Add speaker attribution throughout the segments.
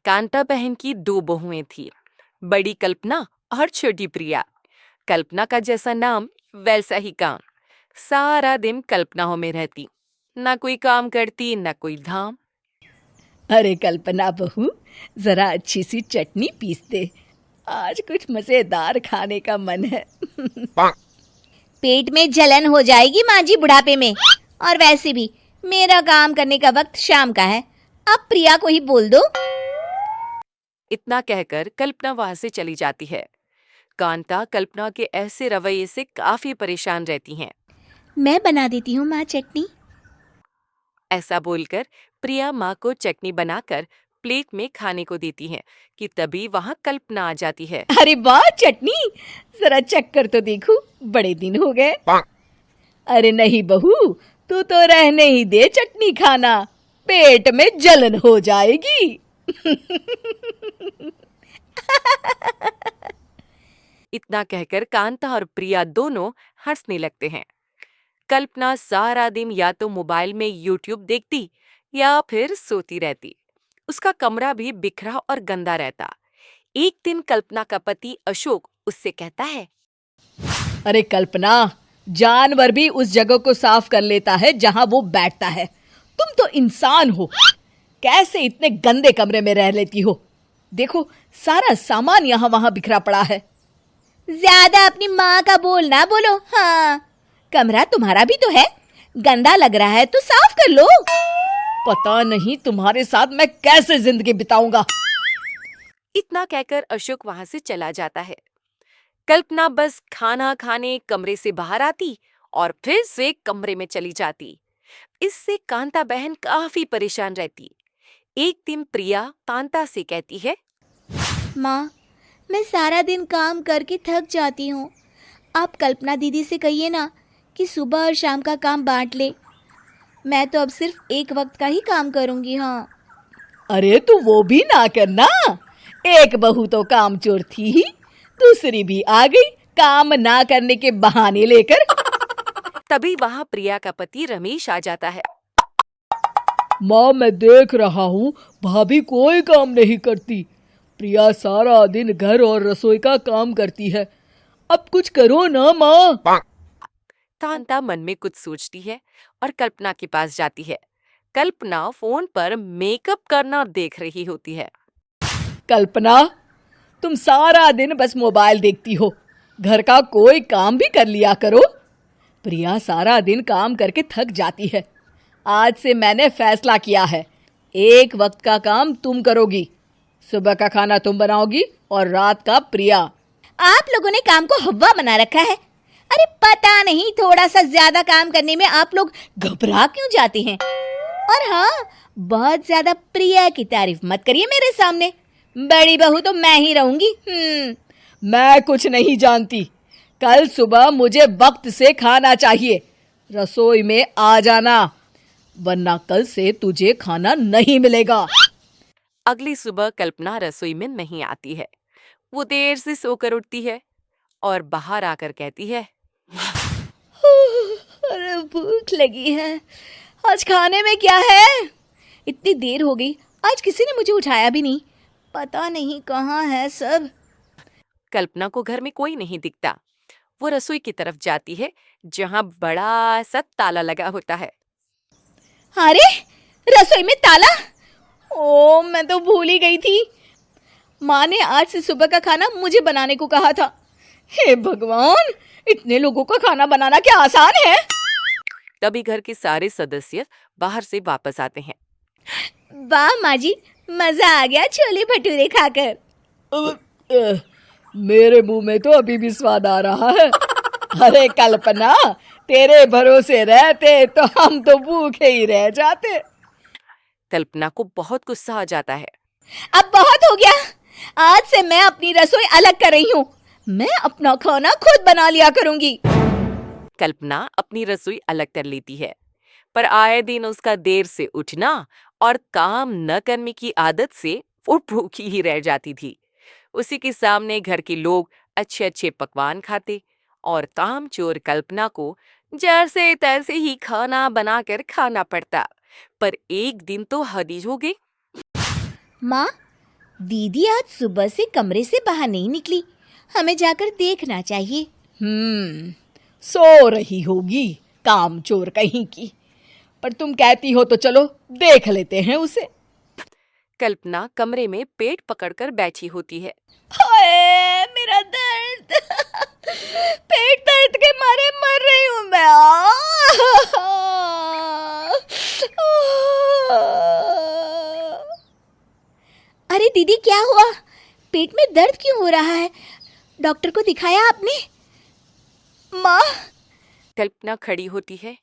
Speaker 1: कांता बहन की दो बहुएं थी, बड़ी कल्पना और छोटी प्रिया। कल्पना का जैसा नाम वैसा ही काम। सारा दिन कल्पनाओं में रहती, ना कोई काम करती ना कोई धाम।
Speaker 2: अरे कल्पना बहू, जरा अच्छी सी चटनी पीस दे। आज कुछ मजेदार खाने का मन है।
Speaker 3: पेट में जलन हो जाएगी माँ जी बुढ़ापे में। और वैसे भी मेरा काम करने का वक्त शाम का है। अब प्रिया को ही बोल दो।
Speaker 1: इतना कहकर कल्पना वहां से चली जाती है। कांता कल्पना के ऐसे रवैये से काफी परेशान रहती हैं।
Speaker 3: मैं बना देती हूँ माँ चटनी।
Speaker 1: ऐसा बोलकर प्रिया माँ को चटनी बनाकर प्लेट में खाने को देती हैं कि तभी वहां कल्पना आ जाती है।
Speaker 2: अरे वाह चटनी, जरा चख कर तो देखूं, बड़े दिन हो गए। अरे नहीं बहू, तू तो रहने ही दे चटनी खाना, पेट में जलन हो जाएगी।
Speaker 1: इतना कहकर कांता और प्रिया दोनों हंसने लगते हैं। कल्पना सारा दिन या तो मोबाइल में यूट्यूब देखती या फिर सोती रहती। उसका कमरा भी बिखरा और गंदा रहता। एक दिन कल्पना का पति अशोक उससे कहता है,
Speaker 2: अरे कल्पना, जानवर भी उस जगह को साफ कर लेता है जहां वो बैठता है। तुम तो इंसान हो, कैसे इतने गंदे कमरे में रह लेती हो? देखो, सारा सामान यहाँ वहां बिखरा पड़ा है।
Speaker 3: ज्यादा अपनी माँ का बोल ना बोलो। हाँ, कमरा तुम्हारा भी तो है, गंदा लग रहा है तो साफ कर लो।
Speaker 2: पता नहीं तुम्हारे साथ मैं कैसे जिंदगी बिताऊंगा।
Speaker 1: इतना कहकर अशोक वहां से चला जाता है। कल्पना बस खाना खाने कमरे से बाहर आती और फिर से कमरे में चली जाती। इससे कांता बहन काफी परेशान रहती। एक दिन प्रिया कांता से कहती है,
Speaker 3: माँ, मैं सारा दिन काम करके थक जाती हूँ। आप कल्पना दीदी से कहिए ना कि सुबह और शाम का काम बांट ले। मैं तो अब सिर्फ एक वक्त का ही काम करूँगी। हाँ।
Speaker 2: अरे तू वो भी ना करना, एक बहू तो कामचोर थी ही, दूसरी भी आ गई काम ना करने के बहाने लेकर।
Speaker 1: तभी वहां प्रिया का पति रमेश आ जाता है।
Speaker 2: माँ, मैं देख रहा हूँ भाभी कोई काम नहीं करती। प्रिया सारा दिन घर और रसोई का काम करती है, अब कुछ करो ना माँ।
Speaker 1: कांता मन में कुछ सोचती है और कल्पना के पास जाती है। कल्पना फोन पर मेकअप करना देख रही होती है।
Speaker 2: कल्पना, तुम सारा दिन बस मोबाइल देखती हो, घर का कोई काम भी कर लिया करो। प्रिया सारा दिन काम करके थक जाती है। आज से मैंने फैसला किया है, एक वक्त का काम तुम करोगी। सुबह का खाना तुम बनाओगी और रात का प्रिया।
Speaker 3: आप लोगों ने काम को हव्वा बना रखा है। अरे पता नहीं थोड़ा सा ज्यादा काम करने में आप लोग घबरा क्यों जाते हैं। और हाँ, बहुत ज्यादा प्रिया की तारीफ मत करिए मेरे सामने। बड़ी बहू तो मैं ही रहूंगी।
Speaker 2: मैं कुछ नहीं जानती। कल सुबह मुझे वक्त से खाना चाहिए। रसोई में आ जाना, वरना कल से तुझे खाना नहीं मिलेगा।
Speaker 1: अगली सुबह कल्पना रसोई में नहीं आती है। वो देर से सोकर उठती है और बाहर आकर कहती है,
Speaker 3: अरे भूख लगी है, आज खाने में क्या है? इतनी देर हो गई, आज किसी ने मुझे उठाया भी नहीं। पता नहीं कहाँ है सब।
Speaker 1: कल्पना को घर में कोई नहीं दिखता। वो रसोई की तरफ जाती है जहां बड़ा सा ताला लगा होता है।
Speaker 3: अरे रसोई में ताला! ओ, मैं तो भूल ही गई थी। माँ ने आज से सुबह का खाना मुझे बनाने को कहा था। हे भगवान, इतने लोगों का खाना बनाना क्या आसान है?
Speaker 1: तभी घर के सारे सदस्य बाहर से वापस आते हैं।
Speaker 3: वाह माँ जी, मजा आ गया छोले भटूरे खाकर।
Speaker 2: मेरे मुंह में तो अभी भी स्वाद आ रहा है। अरे कल्पना, तेरे भरोसे रहते तो हम तो भूखे ही रह जाते।
Speaker 1: कल्पना को बहुत गुस्सा आ जाता है।
Speaker 3: अब बहुत हो गया, आज से मैं अपनी रसोई अलग कर रही हूँ। मैं अपना खाना खुद बना लिया करूंगी।
Speaker 1: कल्पना अपनी रसोई अलग कर लेती है, पर आए दिन उसका देर से उठना और काम न करने की आदत से वो भूखी ही रह जाती थी। उसी के सामने घर के लोग अच्छे अच्छे पकवान खाते और कामचोर कल्पना को जैसे तैसे ही खाना बनाकर खाना पड़ता। पर एक दिन तो हद ही हो गई।
Speaker 3: माँ, दीदी आज सुबह से कमरे से बाहर नहीं निकली, हमें जाकर देखना चाहिए।
Speaker 2: सो रही होगी काम चोर कहीं की। पर तुम कहती हो तो चलो देख लेते हैं उसे।
Speaker 1: कल्पना कमरे में पेट पकड़कर बैठी होती है।
Speaker 3: हाय मेरा दर्द पेट दर्द के मारे मर रही हूँ मैं। अरे दीदी क्या हुआ? पेट में दर्द क्यों हो रहा है? डॉक्टर को दिखाया आपने? माँ।
Speaker 1: कल्पना खड़ी होती है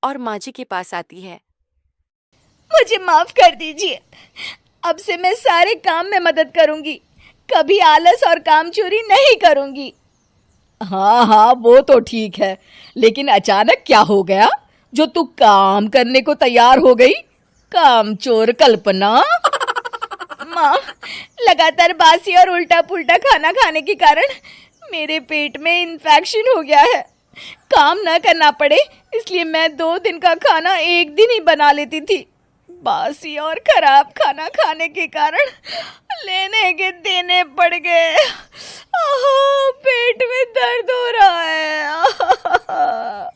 Speaker 1: और माँ जी के पास आती है।
Speaker 3: मुझे माफ कर दीजिए, अब से मैं सारे काम में मदद करूंगी, कभी आलस और काम चोरी नहीं करूंगी।
Speaker 2: हाँ वो तो ठीक है, लेकिन अचानक क्या हो गया जो तू काम करने को तैयार हो गई? काम चोर कल्पना।
Speaker 3: माँ, लगातार बासी और उल्टा पुल्टा खाना खाने के कारण मेरे पेट में इन्फेक्शन हो गया है। काम न करना पड़े इसलिए मैं 2 दिन का खाना एक दिन ही बना लेती थी। बासी और खराब खाना खाने के कारण लेने के देने पड़ गए। पेट में दर्द हो रहा है।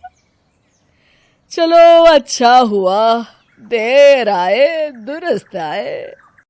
Speaker 2: चलो अच्छा हुआ, देर आए दुरुस्त आए।